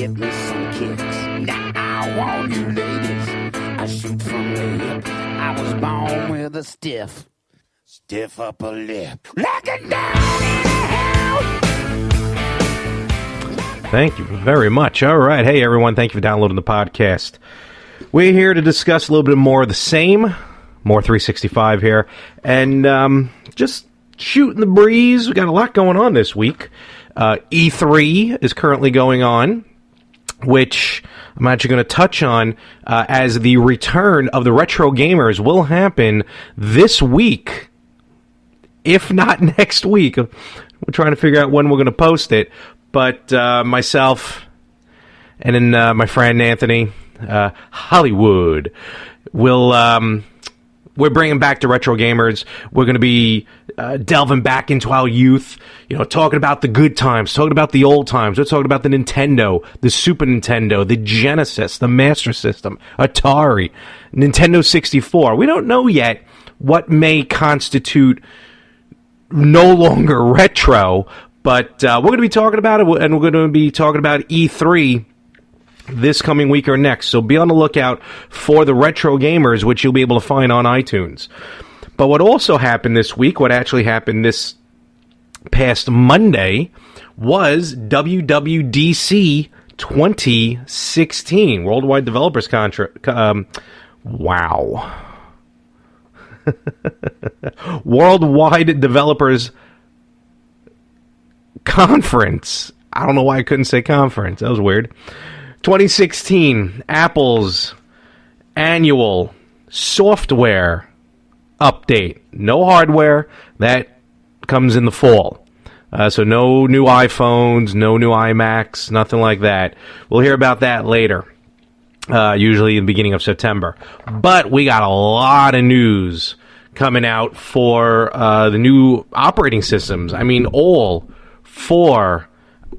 get me some kicks. Now, all you ladies, I shoot from the hip. I was born with a stiff upper lip. Like a down in the house. Thank you very much. All right. Hey, everyone. Thank you for downloading the podcast. We're here to discuss a little bit more of the same. Mohr 365 here. And just shooting the breeze. We got a lot going on this week. E3 is currently going on, which I'm actually going to touch on as the return of the retro gamers will happen this week, if not next week. We're trying to figure out when we're going to post it. But myself and then my friend Anthony Hollywood will we're bringing back the retro gamers. We're going to be delving back into our youth, talking about the good times, talking about the old times. We're talking about the Nintendo, the Super Nintendo, the Genesis, the Master System, Atari, Nintendo 64. We don't know yet what may constitute no longer retro, but we're going to be talking about it, and we're going to be talking about E3 this coming week or next. So be on the lookout for the retro gamers, which you'll be able to find on iTunes. But what also happened this week, what actually happened this past Monday, was WWDC 2016, Worldwide Developers wow. Worldwide Developers Conference. I don't know why I couldn't say conference. That was weird. 2016, Apple's annual software update. No hardware. That comes in the fall. So no new iPhones, no new iMacs, nothing like that. We'll hear about that later, usually in the beginning of September. But we got a lot of news coming out for the new operating systems. I mean, all 4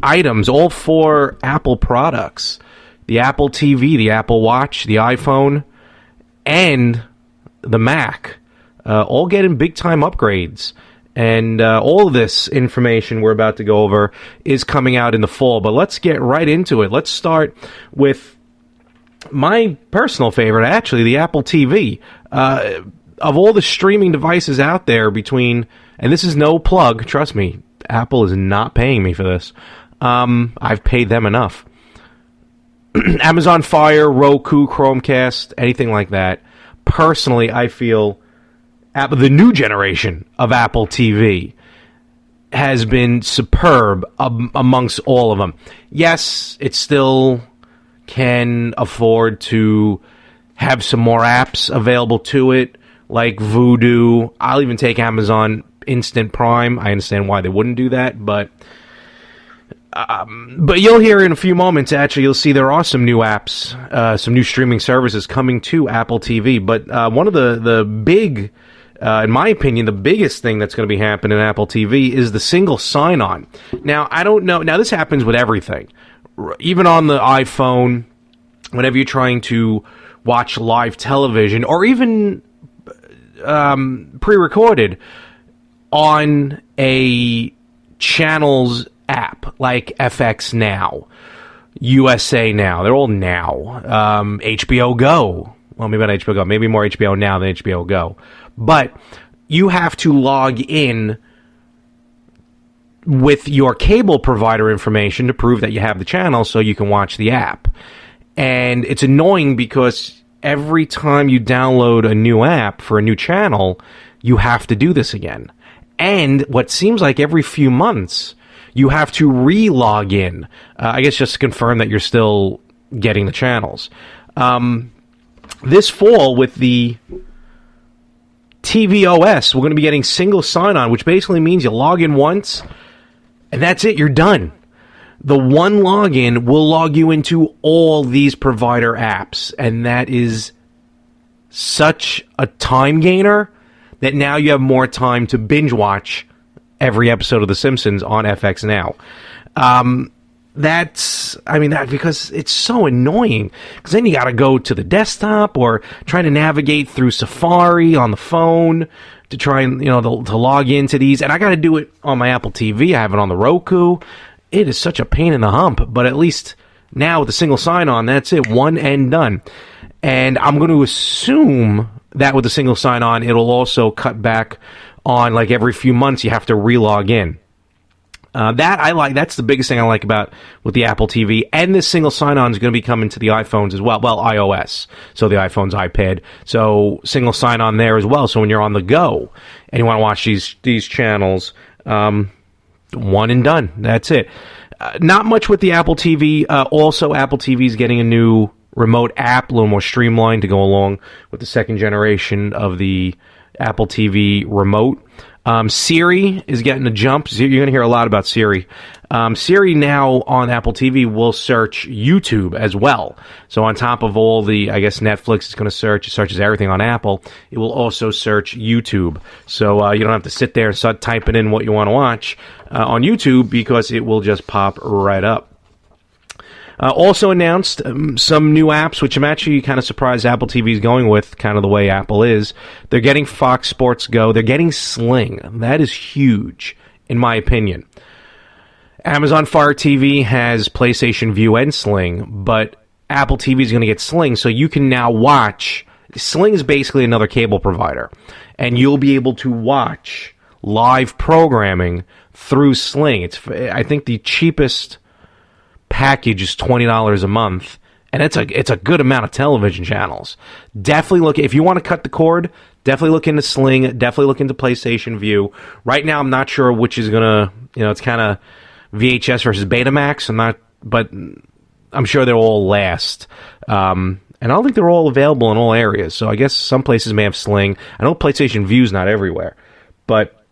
items, all 4 Apple products. The Apple TV, the Apple Watch, the iPhone, and the Mac, all getting big-time upgrades. And all of this information we're about to go over is coming out in the fall. But let's get right into it. Let's start with my personal favorite, actually, the Apple TV. Of all the streaming devices out there between, and this is no plug, trust me, Apple is not paying me for this. I've paid them enough. Amazon Fire, Roku, Chromecast, anything like that. Personally, I feel the new generation of Apple TV has been superb amongst all of them. Yes, it still can afford to have some more apps available to it, like Vudu. I'll even take Amazon Instant Prime. I understand why they wouldn't do that, but you'll hear in a few moments, actually, you'll see there are some new apps, some new streaming services coming to Apple TV. But one of the big, in my opinion, the biggest thing that's going to be happening in Apple TV is the single sign-on. Now, I don't know. Now, this happens with everything. Even on the iPhone, whenever you're trying to watch live television, or even pre-recorded on a channel's app like FX Now, USA Now, they're all Now, HBO Go, well, maybe not HBO Go, maybe more HBO Now than HBO Go, but you have to log in with your cable provider information to prove that you have the channel so you can watch the app. And it's annoying because every time you download a new app for a new channel, you have to do this again. And what seems like every few months, you have to re-log in, I guess just to confirm that you're still getting the channels. This fall, with the tvOS, we're going to be getting single sign-on, which basically means you log in once, and that's it, you're done. The one login will log you into all these provider apps, and that is such a time gainer that now you have more time to binge watch every episode of The Simpsons on FX Now. Because it's so annoying, because then you got to go to the desktop or try to navigate through Safari on the phone to try and, to log into these. And I got to do it on my Apple TV. I have it on the Roku. It is such a pain in the hump, but at least Now with the single sign-on, that's it, one and done. And I'm going to assume that with the single sign-on, it'll also cut back on, like, every few months you have to re-log in. That I like. That's the biggest thing I like about with the Apple TV. And this single sign-on is going to be coming to the iPhones as well. Well, iOS. So the iPhone's iPad. So single sign-on there as well. So when you're on the go and you want to watch these channels, one and done. That's it. Not much with the Apple TV. Also, Apple TV is getting a new remote app, a little more streamlined to go along with the second generation of the Apple TV remote. Siri is getting a jump. You're going to hear a lot about Siri. Siri now on Apple TV will search YouTube as well. So on top of all the, I guess Netflix is going to search, it searches everything on Apple. It will also search YouTube. So you don't have to sit there and start typing in what you want to watch on YouTube because it will just pop right up. Also announced some new apps, which I'm actually kind of surprised Apple TV is going with, kind of the way Apple is. They're getting Fox Sports Go. They're getting Sling. That is huge, in my opinion. Amazon Fire TV has PlayStation View and Sling, but Apple TV is going to get Sling, so you can now watch. Sling is basically another cable provider, and you'll be able to watch live programming through Sling. It's, I think, the cheapest package is $20 a month, and it's a good amount of television channels. Definitely look, if you want to cut the cord, definitely look into Sling, definitely look into PlayStation View. Right now I'm not sure which is gonna, it's kind of VHS versus Betamax. But I'm sure they'll all last. And I don't think they're all available in all areas, so I guess some places may have Sling. I know PlayStation View's not everywhere, but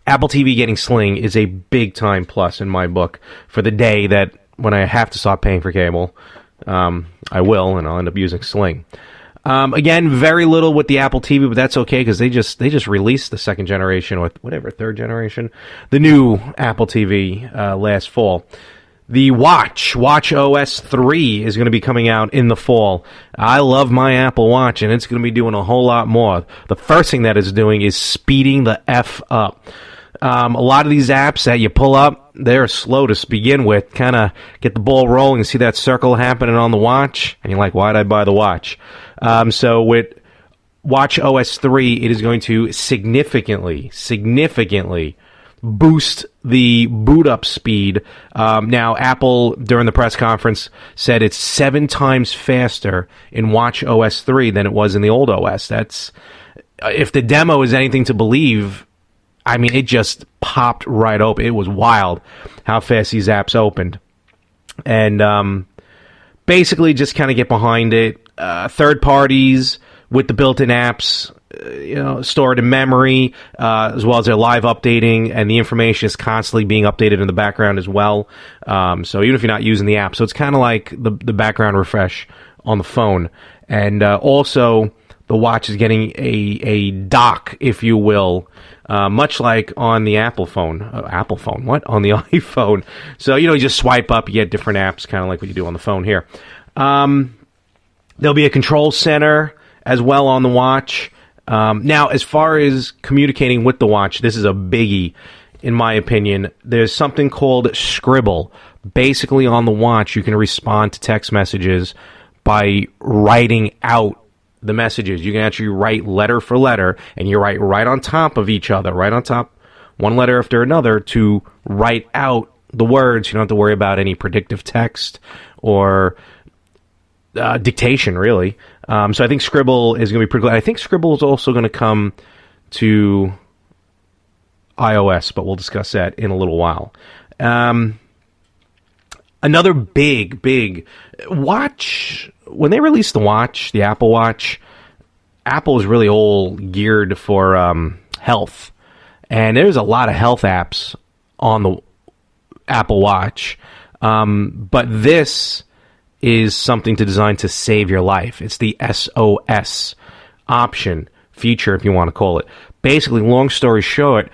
Apple TV getting Sling is a big time plus in my book for the day that when I have to stop paying for cable, I will, and I'll end up using Sling. Again, very little with the Apple TV, but that's okay because they just released the second generation or whatever, third generation, the new Apple TV last fall. The watchOS 3 is going to be coming out in the fall. I love my Apple Watch, and it's going to be doing a whole lot more. The first thing that it's doing is speeding the F up. A lot of these apps that you pull up, they're slow to begin with. Kind of get the ball rolling and see that circle happening on the watch, and you're like, why'd I buy the watch? So with watchOS 3, it is going to significantly boost the boot up speed. Now, Apple, during the press conference, said it's 7 times faster in watchOS 3 than it was in the old OS. That's, if the demo is anything to believe, I mean, it just popped right open. It was wild how fast these apps opened. And basically just kind of get behind it. Third parties with the built-in apps, stored in memory, as well as their live updating, and the information is constantly being updated in the background as well. So even if you're not using the app. So it's kind of like the background refresh on the phone. And also, the watch is getting a dock, if you will, much like on the Apple phone. On the iPhone. So, you just swipe up, you get different apps, kind of like what you do on the phone here. There'll be a control center as well on the watch. Now, as far as communicating with the watch, this is a biggie, in my opinion. There's something called Scribble. Basically, on the watch, you can respond to text messages by writing out the messages. You can actually write letter for letter, and you write right on top of each other, right on top, one letter after another, to write out the words. You don't have to worry about any predictive text or dictation, really. So I think Scribble is going to be pretty good. I think Scribble is also going to come to iOS, but we'll discuss that in a little while. Another big watch. When they released the watch, the Apple Watch, Apple was really all geared for health. And there's a lot of health apps on the Apple Watch. But this is something designed to save your life. It's the SOS option, feature, if you want to call it. Basically, long story short,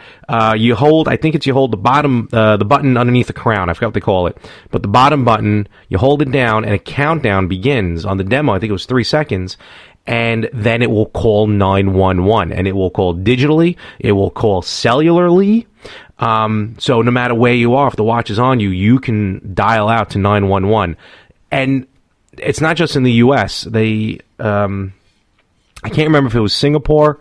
you hold the bottom, the button underneath the crown. I forgot what they call it. But the bottom button, you hold it down, and a countdown begins. On the demo, I think it was 3 seconds. And then it will call 911. And it will call digitally. It will call cellularly. So no matter where you are, if the watch is on you, you can dial out to 911. And it's not just in the U.S. They, I can't remember if it was Singapore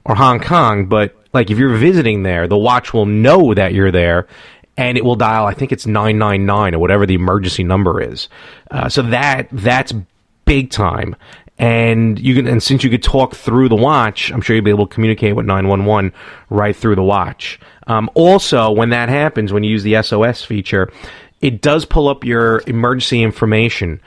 or Hong Kong, but like if you're visiting there, the watch will know that you're there, and it will dial, I think it's 999 or whatever the emergency number is. So that's big time. And since you could talk through the watch, I'm sure you'll be able to communicate with 911 right through the watch. Also, when that happens, when you use the SOS feature, it does pull up your emergency information,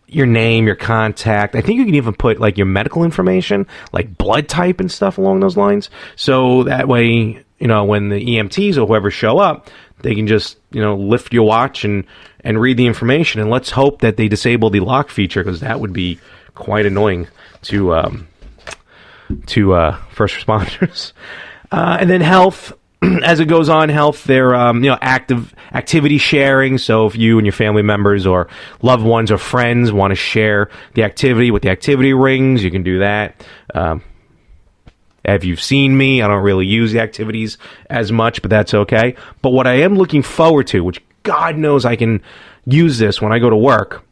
your name, your contact. I think you can even put like your medical information, like blood type and stuff along those lines. So that way, when the EMTs or whoever show up, they can just, lift your watch and read the information. And let's hope that they disable the lock feature, because that would be quite annoying to first responders. And then health, as it goes on, health, they're activity sharing. So if you and your family members or loved ones or friends want to share the activity with the activity rings, you can do that. If you've seen me, I don't really use the activities as much, but that's okay. But what I am looking forward to, which God knows I can use this when I go to work,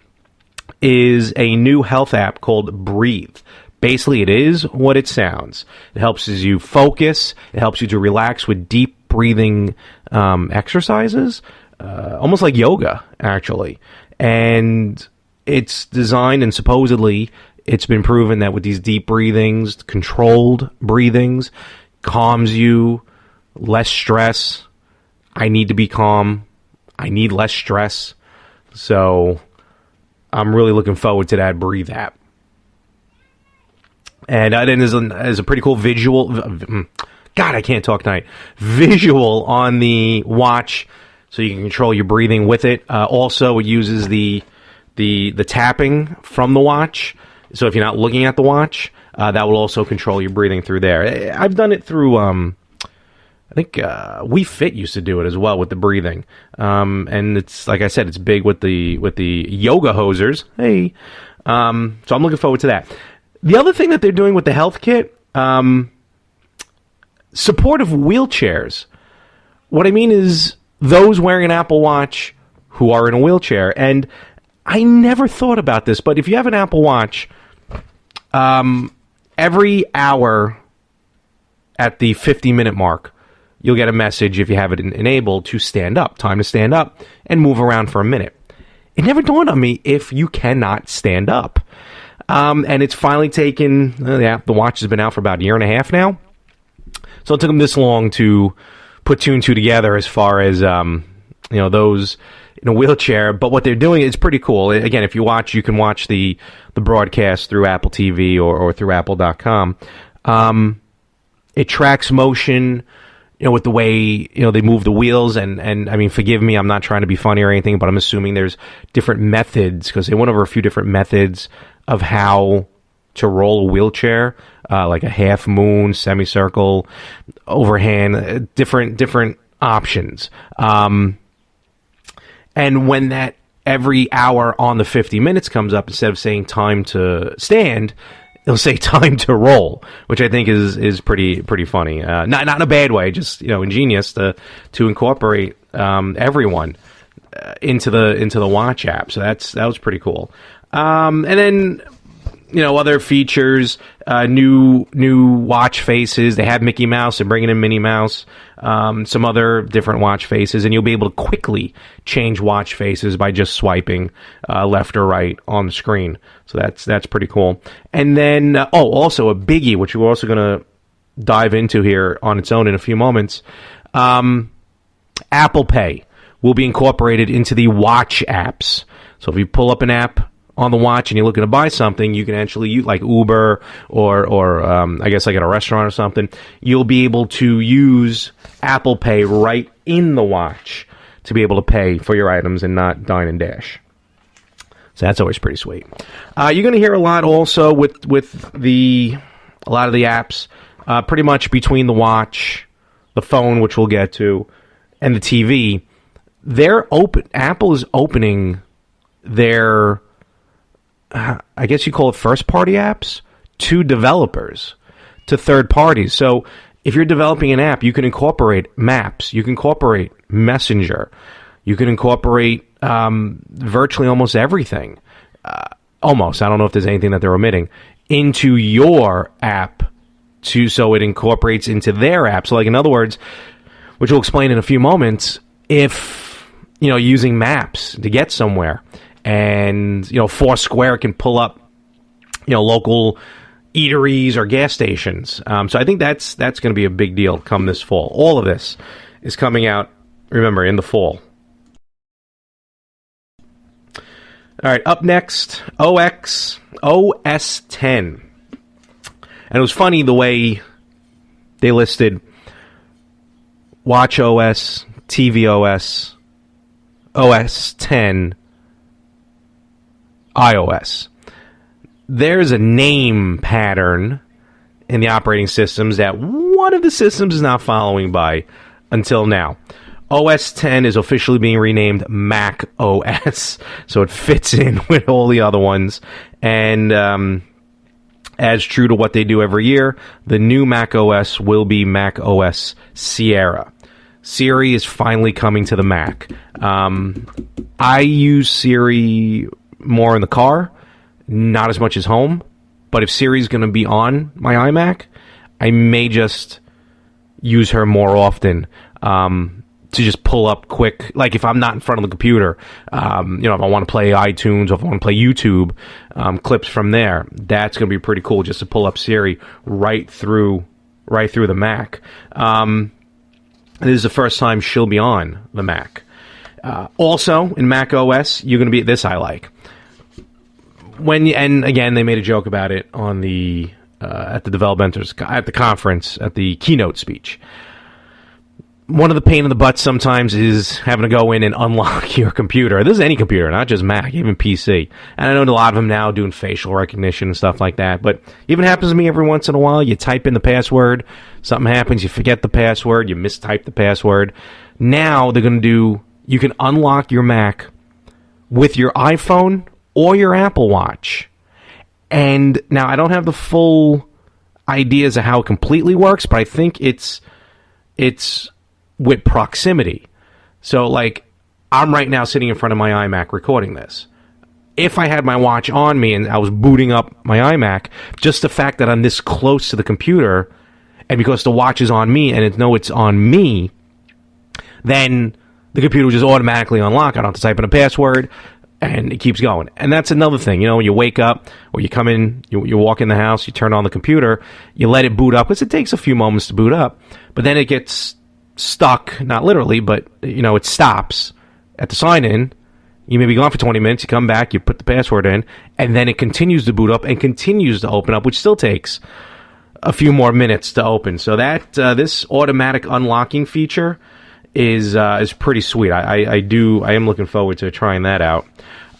is a new health app called Breathe. Basically, it is what it sounds. It helps you focus. It helps you to relax with deep breathing exercises, almost like yoga, actually. And it's designed, and supposedly it's been proven that with these deep breathings, controlled breathings, calms you, less stress. I need to be calm. I need less stress. So I'm really looking forward to that Breathe app. And then there's a pretty cool visual. God, I can't talk tonight. Visual on the watch, so you can control your breathing with it. Also, it uses the tapping from the watch. So if you're not looking at the watch, that will also control your breathing through there. I've done it through. I think We Fit used to do it as well with the breathing. And it's, like I said, it's big with the yoga hosers. Hey, so I'm looking forward to that. The other thing that they're doing with the health kit, support of wheelchairs. What I mean is those wearing an Apple Watch who are in a wheelchair. And I never thought about this, but if you have an Apple Watch, every hour at the 50-minute mark, you'll get a message, if you have it enabled, to stand up. Time to stand up and move around for a minute. It never dawned on me if you cannot stand up. And it's finally taken, the watch has been out for about a year and a half now. So it took them this long to put two and two together as far as, those in a wheelchair. But what they're doing is pretty cool. Again, if you watch, you can watch the broadcast through Apple TV or through apple.com. It tracks motion, with the way, they move the wheels. And I mean, forgive me, I'm not trying to be funny or anything, but I'm assuming there's different methods, because they went over a few different methods of how to roll a wheelchair, like a half moon, semicircle, overhand, different options. And when that every hour on the 50 minutes comes up, instead of saying time to stand, it'll say time to roll, which I think is pretty funny. Not in a bad way, just ingenious to incorporate everyone into the watch app. So that was pretty cool. And then other features, new watch faces. They have Mickey Mouse. They're bringing in Minnie Mouse. Some other different watch faces, and you'll be able to quickly change watch faces by just swiping left or right on the screen. So that's pretty cool. And then also a biggie, which we're also going to dive into here on its own in a few moments. Apple Pay will be incorporated into the watch apps. So if you pull up an app on the watch and you're looking to buy something, you can actually use, like Uber or I guess like at a restaurant or something, you'll be able to use Apple Pay right in the watch to be able to pay for your items and not dine and dash. So that's always pretty sweet. You're going to hear a lot also with a lot of the apps, pretty much between the watch, the phone, which we'll get to, and the TV. Apple is opening their, I guess you call it first-party apps, to developers, to third parties. So if you're developing an app, you can incorporate Maps, you can incorporate Messenger, you can incorporate virtually almost everything. almost, I don't know if there's anything that they're omitting, into your app so it incorporates into their app. So, like, in other words, which we'll explain in a few moments, if, using maps to get somewhere, and, Foursquare can pull up, local eateries or gas stations. So I think that's going to be a big deal come this fall. All of this is coming out, remember, in the fall. All right, up next, OS 10. And it was funny the way they listed watchOS, tvOS, OS 10, iOS. There's a name pattern in the operating systems that one of the systems is not following by until now. OS 10 is officially being renamed macOS, so it fits in with all the other ones. And as true to what they do every year, the new macOS will be macOS Sierra. Siri is finally coming to the Mac. I use Siri more in the car, not as much as home. But if Siri's going to be on my iMac, I may just use her more often. To just pull up quick, like if I'm not in front of the computer, if I want to play iTunes or if I want to play YouTube, clips from there, that's going to be pretty cool just to pull up Siri right through the Mac. This is the first time she'll be on the Mac. Also, in Mac OS, you're going to be, this I like. And again, they made a joke about it on the, at the developers, at the conference, at the keynote speech. One of the pain in the butts sometimes is having to go in and unlock your computer. This is any computer, not just Mac, even PC. And I know a lot of them now doing facial recognition and stuff like that. But even happens to me every once in a while. You type in the password, something happens, you forget the password, you mistype the password. Now they're going to do, you can unlock your Mac with your iPhone or your Apple Watch. And now I don't have the full ideas of how it completely works, but I think it's with proximity. So, like, I'm right now sitting in front of my iMac recording this. If I had my watch on me and I was booting up my iMac, just the fact that I'm this close to the computer, and because the watch is on me and it's on me, then the computer will just automatically unlock. I don't have to type in a password, and it keeps going. And that's another thing. When you wake up or you come in, you walk in the house, you turn on the computer, you let it boot up, because it takes a few moments to boot up, but then it gets stuck, not literally, but it stops at the sign in. You may be gone for 20 minutes, you come back, you put the password in, and then it continues to boot up and continues to open up, which still takes a few more minutes to open. So that this automatic unlocking feature is pretty sweet. I am looking forward to trying that out.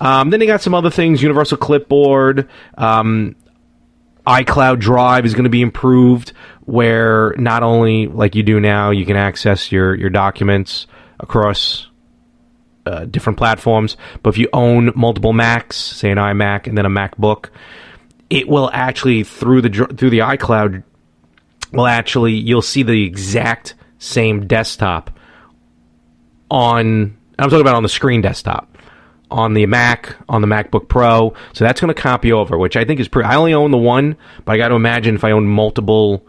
Then they got some other things. Universal Clipboard, iCloud Drive is going to be improved, where not only, like you do now, you can access your documents across different platforms, but if you own multiple Macs, say an iMac and then a MacBook, it will actually, through the iCloud, you'll see the exact same desktop I'm talking about on the screen desktop, on the Mac, on the MacBook Pro. So that's going to copy over, which I think is pretty. I only own the one, but I got to imagine if I own multiple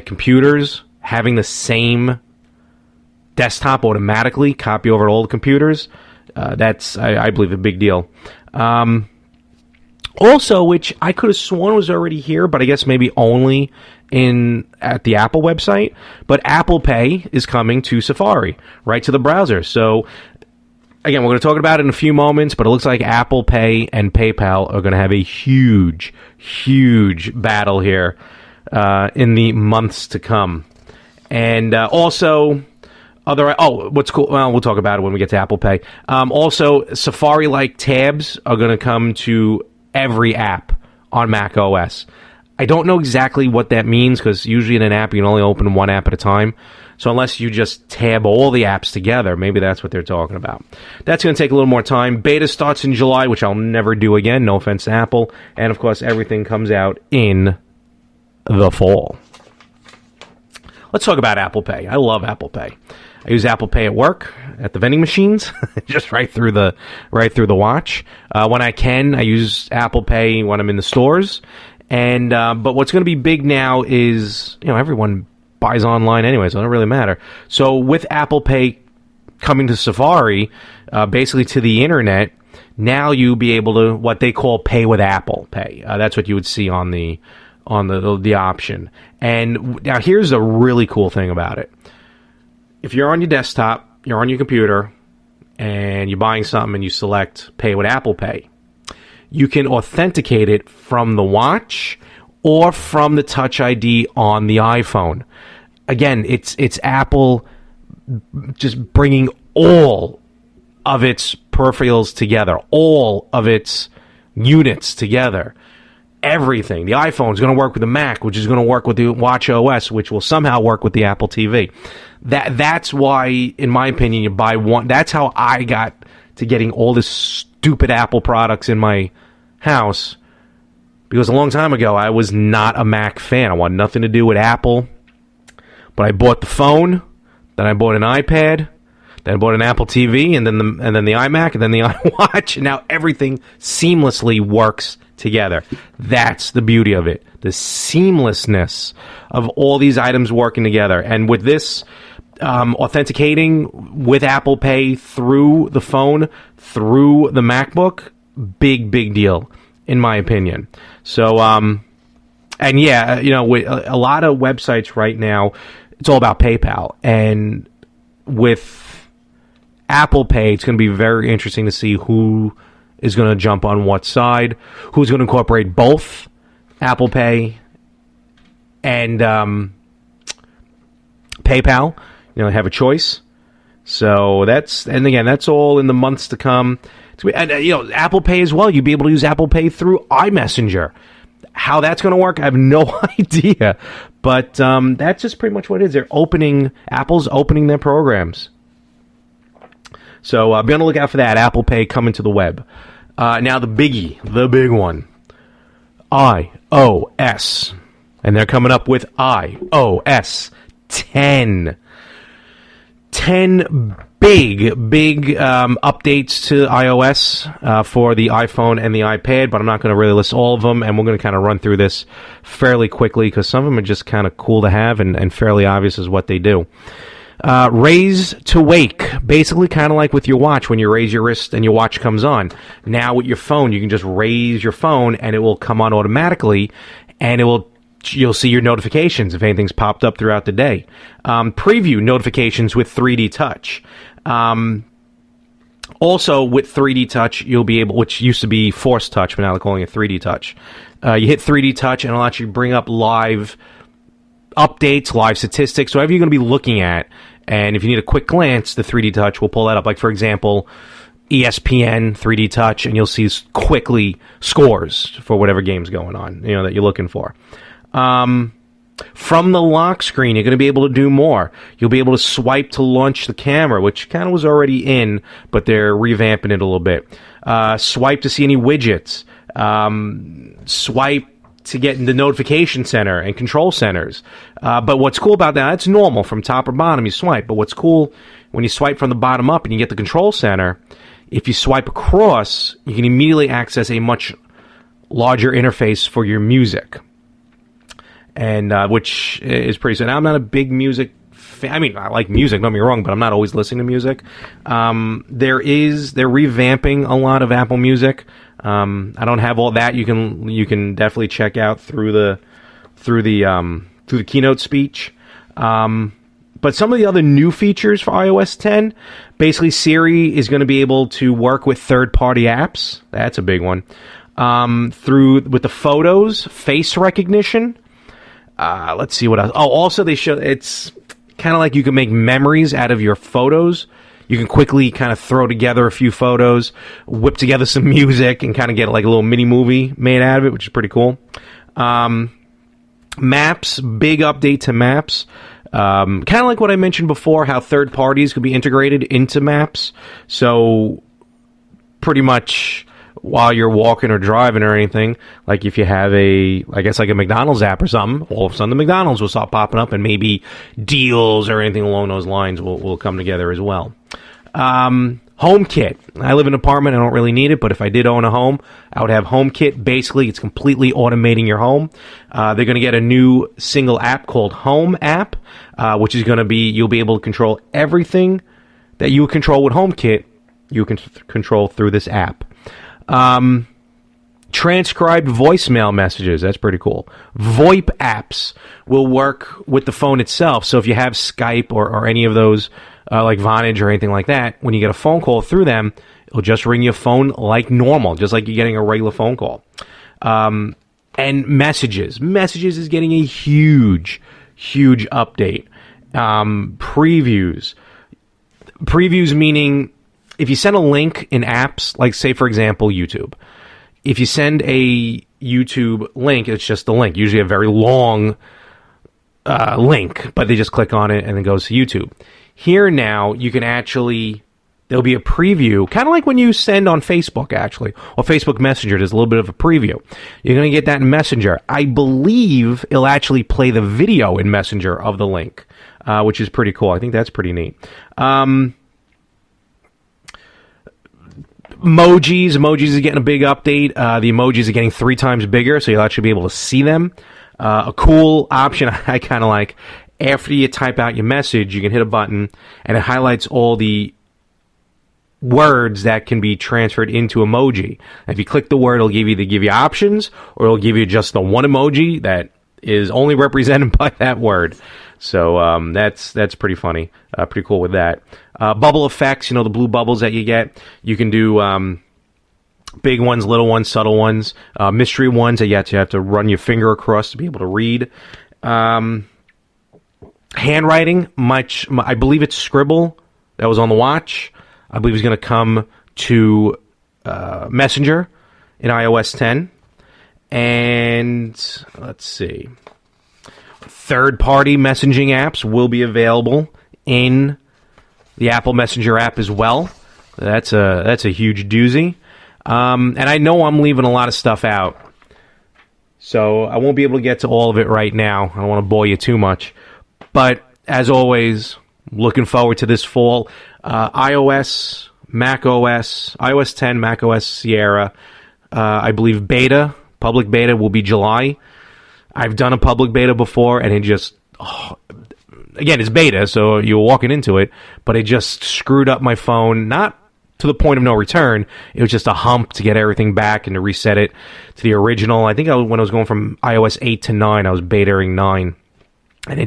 computers, having the same desktop automatically copy over all the computers. That's, I believe, a big deal. Also, which I could have sworn was already here, but I guess maybe only at the Apple website, but Apple Pay is coming to Safari, right to the browser. So, again, we're going to talk about it in a few moments, but it looks like Apple Pay and PayPal are going to have a huge, huge battle here in the months to come. And also, what's cool, well, we'll talk about it when we get to Apple Pay. Also, Safari-like tabs are going to come to every app on Mac OS. I don't know exactly what that means, because usually in an app you can only open one app at a time. So unless you just tab all the apps together, maybe that's what they're talking about. That's going to take a little more time. Beta starts in July, which I'll never do again. No offense to Apple. And of course, everything comes out in the fall. Let's talk about Apple Pay. I love Apple Pay. I use Apple Pay at work at the vending machines, just right through the watch. When I can, I use Apple Pay when I'm in the stores. And but what's going to be big now is, everyone buys online anyway, so it doesn't really matter. So with Apple Pay coming to Safari, basically to the internet, now you'll be able to what they call pay with Apple Pay. That's what you would see on the option. And now here's a really cool thing about it. If you're on your desktop, you're on your computer, and you're buying something and you select pay with Apple Pay, you can authenticate it from the watch or from the Touch ID on the iPhone. Again, it's Apple just bringing all of its peripherals together, all of its units together. Everything. The iPhone is going to work with the Mac, which is going to work with the watchOS, which will somehow work with the Apple TV. That's why, in my opinion, you buy one. That's how I got to getting all this stupid Apple products in my house, because a long time ago I was not a Mac fan. I wanted nothing to do with Apple. But I bought the phone, then I bought an iPad, then I bought an Apple TV, and then the iMac, and then the iWatch, and now everything seamlessly works together. That's the beauty of it. The seamlessness of all these items working together. And with this authenticating with Apple Pay through the phone, through the MacBook, big deal, in my opinion. So, and yeah, with a lot of websites right now, it's all about PayPal. And with Apple Pay, it's going to be very interesting to see who is going to jump on what side, who's going to incorporate both Apple Pay and PayPal. Have a choice. So that's all in the months to come. And Apple Pay as well. You'll be able to use Apple Pay through iMessenger. How that's going to work, I have no idea. But that's just pretty much what it is. Apple's opening their programs. So be on the lookout for that. Apple Pay coming to the web. Now the biggie, the big one, iOS. And they're coming up with iOS 10. 10 big updates to iOS for the iPhone and the iPad, but I'm not going to really list all of them, and we're going to kind of run through this fairly quickly because some of them are just kind of cool to have and fairly obvious is what they do. Raise to wake, basically kind of like with your watch when you raise your wrist and your watch comes on. Now with your phone, you can just raise your phone and it will come on automatically, and you'll see your notifications if anything's popped up throughout the day. Preview notifications with 3D touch. Also with 3D touch, you'll be able, which used to be force touch, but now they're calling it 3D touch. You hit 3D touch and it'll actually bring up live updates, live statistics, whatever you're going to be looking at. And if you need a quick glance, the 3D touch will pull that up. Like, for example, ESPN 3D touch, and you'll see quickly scores for whatever game's going on, that you're looking for. From the lock screen, you're going to be able to do more. You'll be able to swipe to launch the camera, which kind of was already in, but they're revamping it a little bit. Swipe to see any widgets. Swipe to get in the notification center and control centers. But what's cool about that, that's normal from top or bottom, you swipe. But what's cool, when you swipe from the bottom up and you get the control center, if you swipe across, you can immediately access a much larger interface for your music. And which is pretty soon. I'm not a big music fan. I mean, I like music, don't get me wrong, but I'm not always listening to music. They're revamping a lot of Apple Music. I don't have all that. You can definitely check out through the keynote speech. But some of the other new features for iOS 10, basically Siri is going to be able to work with third-party apps. That's a big one. With the photos, face recognition. Let's see what else. Oh, also they show it's kind of like you can make memories out of your photos. You can quickly kind of throw together a few photos, whip together some music, and kind of get like a little mini movie made out of it, which is pretty cool. Maps, big update to Maps. Kind of like what I mentioned before, how third parties could be integrated into Maps. So pretty much while you're walking or driving or anything. Like if you have I guess like a McDonald's app or something, all of a sudden the McDonald's will start popping up, and maybe deals or anything along those lines will come together as well. HomeKit. I live in an apartment. I don't really need it, but if I did own a home, I would have HomeKit. Basically, it's completely automating your home. They're going to get a new single app called Home app, which is going to be, you'll be able to control everything that you would control with HomeKit, you can control through this app. Transcribed voicemail messages. That's pretty cool. VoIP apps will work with the phone itself. So if you have Skype or any of those, like Vonage or anything like that, when you get a phone call through them, it'll just ring your phone like normal, just like you're getting a regular phone call. And messages. Messages is getting a huge update. Previews. Previews meaning if you send a link in apps, like say for example YouTube, if you send a YouTube link, it's just a link, usually a very long link, but they just click on it and it goes to YouTube. Here now, you can actually, there'll be a preview, kind of like when you send on Facebook actually, or Facebook Messenger, there's a little bit of a preview. You're going to get that in Messenger. I believe it'll actually play the video in Messenger of the link, which is pretty cool. I think that's pretty neat. Emojis is getting a big update. The emojis are getting 3 times bigger, so you'll actually be able to see them. A cool option I kind of like, after you type out your message, you can hit a button, and it highlights all the words that can be transferred into emoji. If you click the word, it'll give you options, or it'll give you just the one emoji that is only represented by that word. So that's pretty funny, pretty cool with that. Bubble effects, the blue bubbles that you get. You can do big ones, little ones, subtle ones, mystery ones that you have to run your finger across to be able to read. Handwriting, I believe it's Scribble that was on the watch. I believe it's going to come to Messenger in iOS 10. And let's see. Third-party messaging apps will be available in the Apple Messenger app as well. That's a huge doozy. And I know I'm leaving a lot of stuff out, so I won't be able to get to all of it right now. I don't want to bore you too much. But as always, looking forward to this fall. iOS, macOS, iOS 10, macOS Sierra. I believe public beta will be July. I've done a public beta before, and it just, again, it's beta, so you're walking into it, but it just screwed up my phone, not to the point of no return. It was just a hump to get everything back and to reset it to the original. I think when I was going from iOS 8 to 9, I was betaing 9, and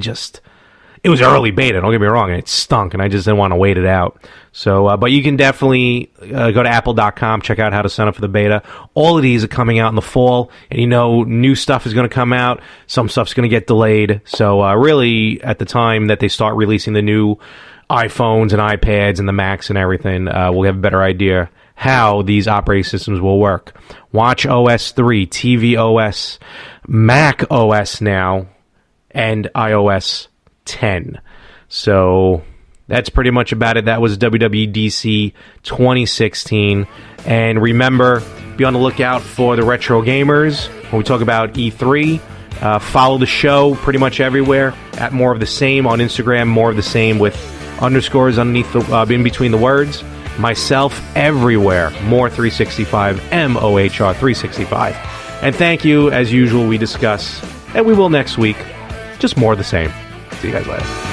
it was early beta, don't get me wrong, and it stunk, and I just didn't want to wait it out. So, but you can definitely go to apple.com, check out how to sign up for the beta. All of these are coming out in the fall, and new stuff is going to come out. Some stuff's going to get delayed. So, really, at the time that they start releasing the new iPhones and iPads and the Macs and everything, we'll have a better idea how these operating systems will work. watchOS 3, tvOS, macOS now, and iOS 10. So that's pretty much about it. That was WWDC 2016. And remember, be on the lookout for the Retro Gamers when we talk about E3. Follow the show pretty much everywhere at More of the Same on Instagram, More of the Same with underscores underneath in between the words. Myself everywhere, Mohr365, MOHR365. And thank you, as usual, we discuss, and we will next week, just more of the same. See you guys later.